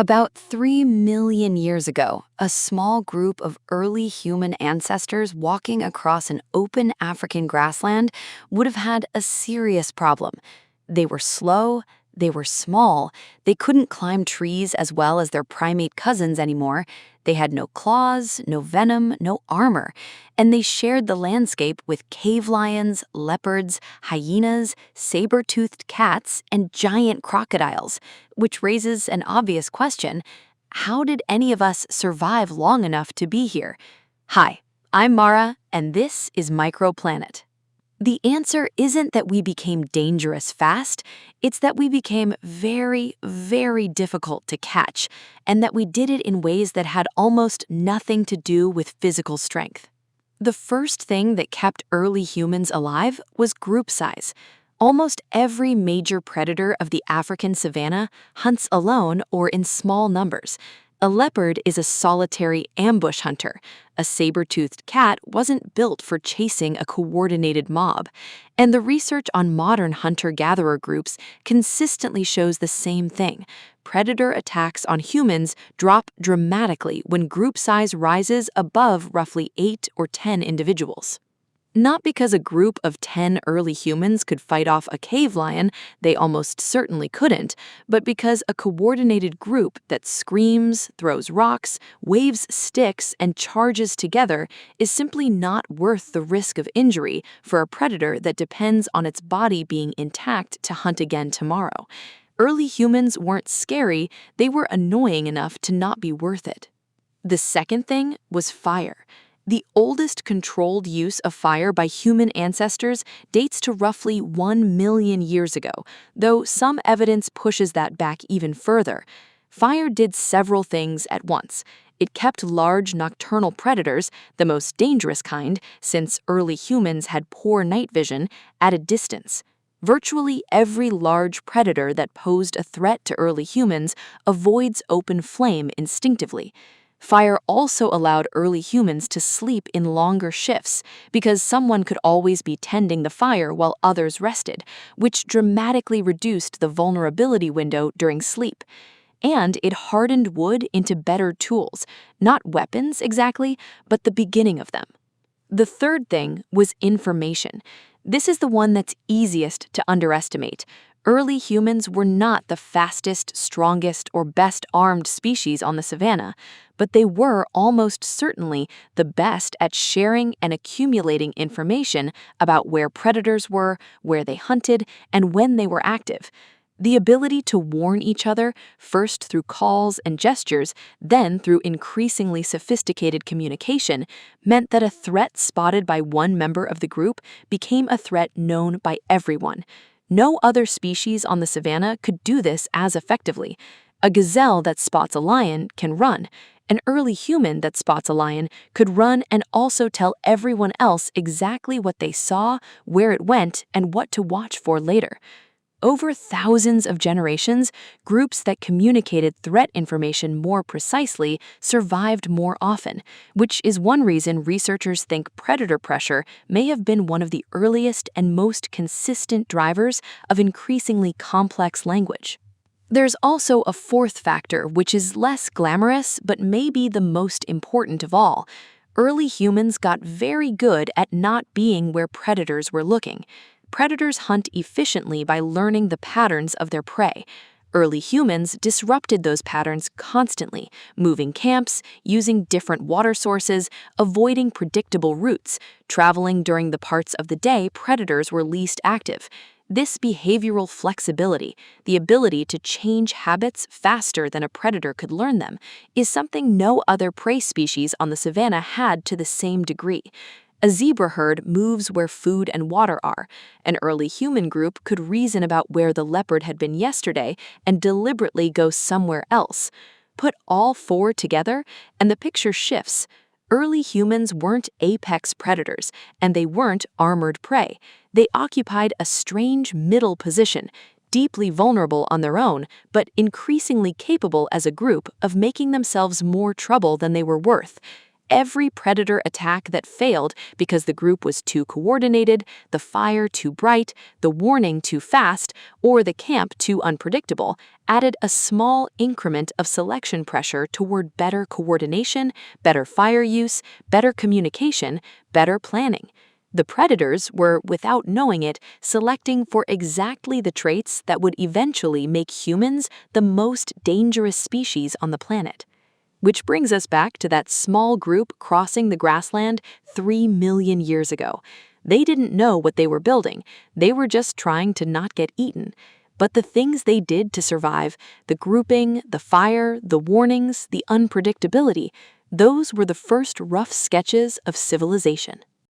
About 3 million years ago, a small group of early human ancestors walking across an open African grassland would have had a serious problem. They were slow, they were small, they couldn't climb trees as well as their primate cousins anymore, they had no claws, no venom, no armor, and they shared the landscape with cave lions, leopards, hyenas, saber-toothed cats, and giant crocodiles, which raises an obvious question: how did any of us survive long enough to be here? Hi, I'm Mara, and this is Microplanet. The answer isn't that we became dangerous fast, it's that we became very, very difficult to catch, and that we did it in ways that had almost nothing to do with physical strength. The first thing that kept early humans alive was group size. Almost every major predator of the African savanna hunts alone or in small numbers. A leopard is a solitary ambush hunter. A saber-toothed cat wasn't built for chasing a coordinated mob. And the research on modern hunter-gatherer groups consistently shows the same thing. Predator attacks on humans drop dramatically when group size rises above roughly 8 or 10 individuals. Not because a group of 10 early humans could fight off a cave lion, they almost certainly couldn't, but because a coordinated group that screams, throws rocks, waves sticks, and charges together is simply not worth the risk of injury for a predator that depends on its body being intact to hunt again tomorrow. Early humans weren't scary, they were annoying enough to not be worth it. The second thing was fire. The oldest controlled use of fire by human ancestors dates to roughly 1 million years ago, though some evidence pushes that back even further. Fire did several things at once. It kept large nocturnal predators, the most dangerous kind, since early humans had poor night vision, at a distance. Virtually every large predator that posed a threat to early humans avoids open flame instinctively. Fire also allowed early humans to sleep in longer shifts because someone could always be tending the fire while others rested, which dramatically reduced the vulnerability window during sleep. And it hardened wood into better tools, not weapons exactly, but the beginning of them. The third thing was information. This is the one that's easiest to underestimate. Early humans were not the fastest, strongest, or best-armed species on the savanna, but they were almost certainly the best at sharing and accumulating information about where predators were, where they hunted, and when they were active. The ability to warn each other, first through calls and gestures, then through increasingly sophisticated communication, meant that a threat spotted by one member of the group became a threat known by everyone. No other species on the savanna could do this as effectively. A gazelle that spots a lion can run. An early human that spots a lion could run and also tell everyone else exactly what they saw, where it went, and what to watch for later. Over thousands of generations, groups that communicated threat information more precisely survived more often, which is one reason researchers think predator pressure may have been one of the earliest and most consistent drivers of increasingly complex language. There's also a fourth factor, which is less glamorous but may be the most important of all. Early humans got very good at not being where predators were looking. Predators hunt efficiently by learning the patterns of their prey. Early humans disrupted those patterns constantly, moving camps, using different water sources, avoiding predictable routes, traveling during the parts of the day predators were least active. This behavioral flexibility, the ability to change habits faster than a predator could learn them, is something no other prey species on the savanna had to the same degree. A zebra herd moves where food and water are. An early human group could reason about where the leopard had been yesterday and deliberately go somewhere else. Put all four together, and the picture shifts. Early humans weren't apex predators, and they weren't armored prey. They occupied a strange middle position, deeply vulnerable on their own, but increasingly capable as a group of making themselves more trouble than they were worth. every predator attack that failed because the group was too coordinated, the fire too bright, the warning too fast, or the camp too unpredictable added a small increment of selection pressure toward better coordination, better fire use, better communication, better planning. The predators were, without knowing it, selecting for exactly the traits that would eventually make humans the most dangerous species on the planet. Which brings us back to that small group crossing the grassland 3 million years ago. They didn't know what they were building. They were just trying to not get eaten. But the things they did to survive, the grouping, the fire, the warnings, the unpredictability, those were the first rough sketches of civilization.